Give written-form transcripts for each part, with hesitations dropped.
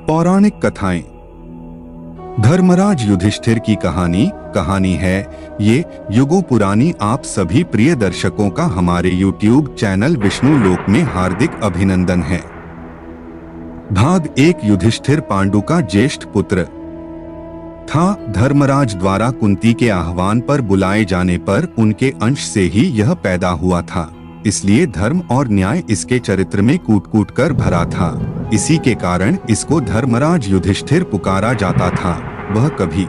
पौराणिक कथाएं। धर्मराज युधिष्ठिर की कहानी है ये युगों पुरानी। आप सभी प्रिय दर्शकों का हमारे YouTube चैनल विष्णु लोक में हार्दिक अभिनंदन है। भाग 1। युधिष्ठिर पांडु का ज्येष्ठ पुत्र था। धर्मराज द्वारा कुंती के आह्वान पर बुलाए जाने पर उनके अंश से ही यह पैदा हुआ था, इसलिए धर्म और न्याय इसके चरित्र में कूट-कूट कर भरा था। इसी के कारण इसको धर्मराज युधिष्ठिर पुकारा जाता था। वह कभी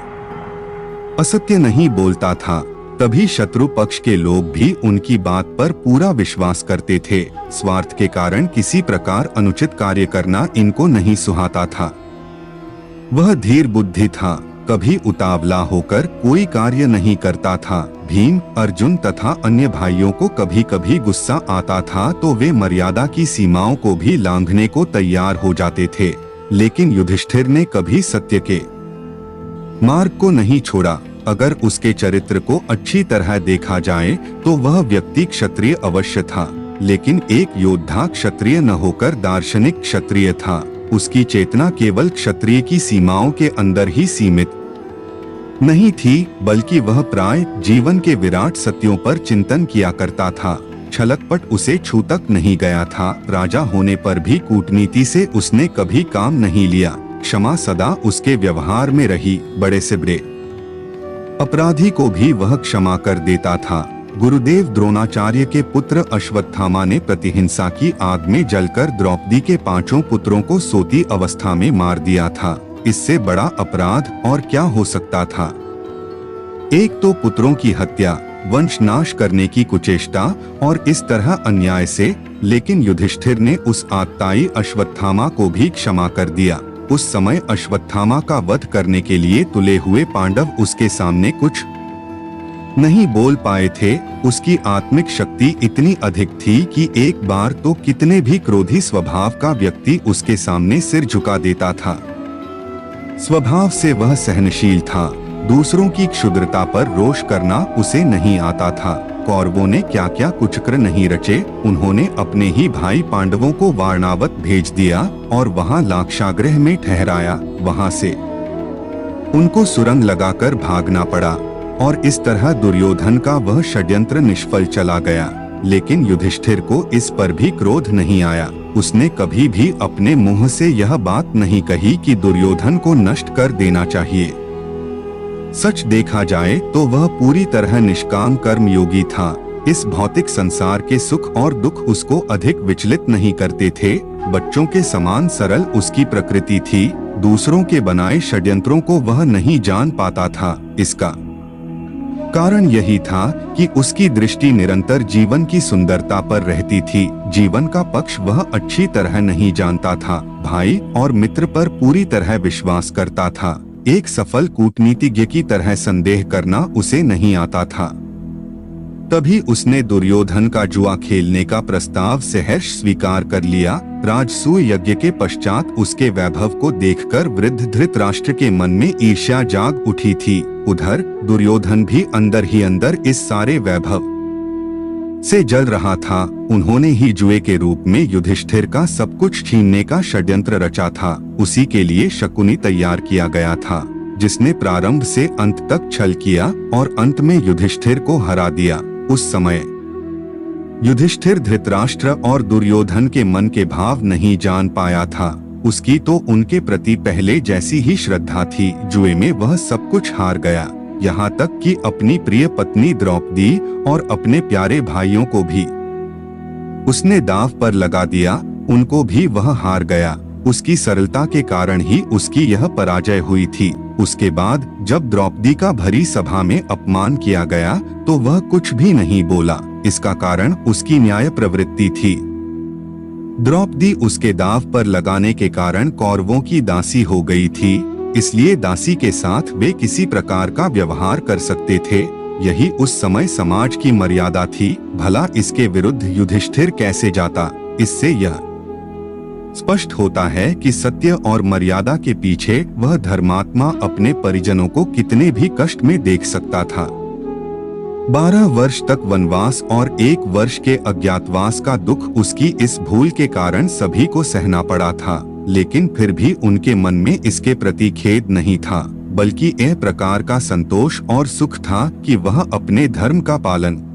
असत्य नहीं बोलता था, तभी शत्रु पक्ष के लोग भी उनकी बात पर पूरा विश्वास करते थे। स्वार्थ के कारण किसी प्रकार अनुचित कार्य करना इनको नहीं सुहाता था। वह धीर बुद्धि था, कभी उतावला होकर कोई कार्य नहीं करता था। भीम, अर्जुन तथा अन्य भाइयों को कभी कभी गुस्सा आता था तो वे मर्यादा की सीमाओं को भी लांघने को तैयार हो जाते थे, लेकिन युधिष्ठिर ने कभी सत्य के मार्ग को नहीं छोड़ा। अगर उसके चरित्र को अच्छी तरह देखा जाए तो वह व्यक्ति क्षत्रिय अवश्य था, लेकिन एक योद्धा क्षत्रिय न होकर दार्शनिक क्षत्रिय था। उसकी चेतना केवल क्षत्रिय की सीमाओं के अंदर ही सीमित नहीं थी, बल्कि वह प्राय जीवन के विराट सत्यों पर चिंतन किया करता था। छलकपट उसे छू तक नहीं गया था। राजा होने पर भी कूटनीति से उसने कभी काम नहीं लिया। क्षमा सदा उसके व्यवहार में रही। बड़े से बड़े अपराधी को भी वह क्षमा कर देता था। गुरुदेव द्रोणाचार्य के पुत्र अश्वत्थामा ने प्रतिहिंसा की आग में जलकर द्रौपदी के 5 पुत्रों को सोती अवस्था में मार दिया था। इससे बड़ा अपराध और क्या हो सकता था। एक तो पुत्रों की हत्या, वंशनाश करने की कुचेष्टा और इस तरह अन्याय से, लेकिन युधिष्ठिर ने उस आतताई अश्वत्थामा को भी क्षमा कर दिया। उस समय अश्वत्थामा का वध करने के लिए तुले हुए पांडव उसके सामने कुछ नहीं बोल पाए थे। उसकी आत्मिक शक्ति इतनी अधिक थी कि एक बार तो कितने भी क्रोधी स्वभाव का व्यक्ति उसके सामने सिर झुका देता था। स्वभाव से वह सहनशील था। दूसरों की क्षुद्रता पर रोष करना उसे नहीं आता था। कौरवों ने क्या क्या कुचक्र नहीं रचे। उन्होंने अपने ही भाई पांडवों को वारणावत भेज दिया और वहां लाक्षागृह में ठहराया। वहां से उनको सुरंग लगाकर भागना पड़ा और इस तरह दुर्योधन का वह षड्यंत्र निष्फल चला गया। लेकिन युधिष्ठिर को इस पर भी क्रोध नहीं आया। उसने कभी भी अपने मुंह से यह बात नहीं कही कि दुर्योधन को नष्ट कर देना चाहिए। सच देखा जाए तो वह पूरी तरह निष्काम कर्मयोगी था। इस भौतिक संसार के सुख और दुख उसको अधिक विचलित नहीं करते थे। बच्चों के समान सरल उसकी प्रकृति थी। दूसरों के बनाए षड्यंत्रों को वह नहीं जान पाता था। इसका कारण यही था कि उसकी दृष्टि निरंतर जीवन की सुंदरता पर रहती थी। जीवन का पक्ष वह अच्छी तरह नहीं जानता था। भाई और मित्र पर पूरी तरह विश्वास करता था। एक सफल कूटनीतिज्ञ की तरह संदेह करना उसे नहीं आता था। तभी उसने दुर्योधन का जुआ खेलने का प्रस्ताव सहर्ष स्वीकार कर लिया। राजसूय यज्ञ के पश्चात उसके वैभव को देखकर वृद्ध धृतराष्ट्र के मन में ईर्ष्या जाग उठी थी। उधर दुर्योधन भी अंदर ही अंदर इस सारे वैभव से जल रहा था। उन्होंने ही जुए के रूप में युधिष्ठिर का सब कुछ छीनने का षड्यंत्र रचा था। उसी के लिए शकुनी तैयार किया गया था, जिसने प्रारंभ से अंत तक छल किया और अंत में युधिष्ठिर को हरा दिया। उस समय युधिष्ठिर धृतराष्ट्र और दुर्योधन के मन के भाव नहीं जान पाया था। उसकी तो उनके प्रति पहले जैसी ही श्रद्धा थी। जुए में वह सब कुछ हार गया, यहाँ तक कि अपनी प्रिय पत्नी द्रौपदी और अपने प्यारे भाइयों को भी उसने दांव पर लगा दिया। उनको भी वह हार गया। उसकी सरलता के कारण ही उसकी यह पराजय हुई थी। उसके बाद जब द्रौपदी का भरी सभा में अपमान किया गया तो वह कुछ भी नहीं बोला। इसका कारण उसकी न्याय प्रवृत्ति थी। द्रौपदी उसके दांव पर लगाने के कारण कौरवों की दासी हो गई थी, इसलिए दासी के साथ वे किसी प्रकार का व्यवहार कर सकते थे। यही उस समय समाज की मर्यादा थी। भला इसके विरुद्ध युधिष्ठिर कैसे जाता? इससे यह स्पष्ट होता है कि सत्य और मर्यादा के पीछे वह धर्मात्मा अपने परिजनों को कितने भी कष्ट में देख सकता था। 12 वर्ष तक वनवास और 1 वर्ष के अज्ञातवास का दुख उसकी इस भूल के कारण सभी को सहना पड़ा था। लेकिन फिर भी उनके मन में इसके प्रति खेद नहीं था, बल्कि एक प्रकार का संतोष और सुख था कि वह अपने धर्म का पालन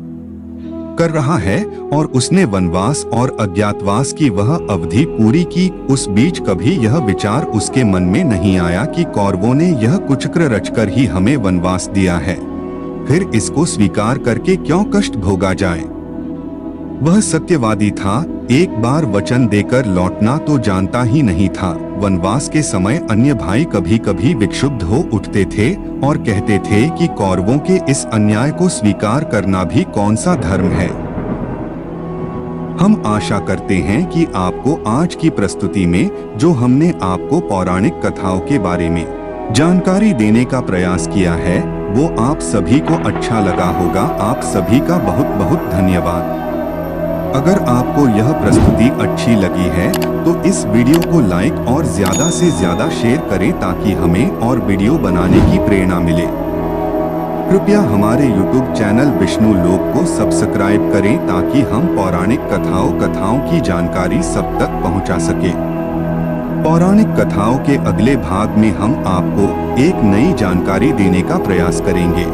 कर रहा है और उसने वनवास और अज्ञातवास की वह अवधि पूरी की। उस बीच कभी यह विचार उसके मन में नहीं आया कि कौरवों ने यह कुचक्र रचकर ही हमें वनवास दिया है, फिर इसको स्वीकार करके क्यों कष्ट भोगा जाए। वह सत्यवादी था, एक बार वचन देकर लौटना तो जानता ही नहीं था। वनवास के समय अन्य भाई कभी कभी विक्षुब्ध हो उठते थे और कहते थे कि कौरवों के इस अन्याय को स्वीकार करना भी कौन सा धर्म है। हम आशा करते हैं कि आपको आज की प्रस्तुति में जो हमने आपको पौराणिक कथाओं के बारे में जानकारी देने का प्रयास किया है वो आप सभी को अच्छा लगा होगा। आप सभी का बहुत बहुत धन्यवाद। अगर आपको यह प्रस्तुति अच्छी लगी है तो इस वीडियो को लाइक और ज्यादा से ज्यादा शेयर करें ताकि हमें और वीडियो बनाने की प्रेरणा मिले। कृपया हमारे YouTube चैनल विष्णु लोक को सब्सक्राइब करें ताकि हम पौराणिक कथाओं की जानकारी सब तक पहुंचा सके। पौराणिक कथाओं के अगले भाग में हम आपको एक नई जानकारी देने का प्रयास करेंगे।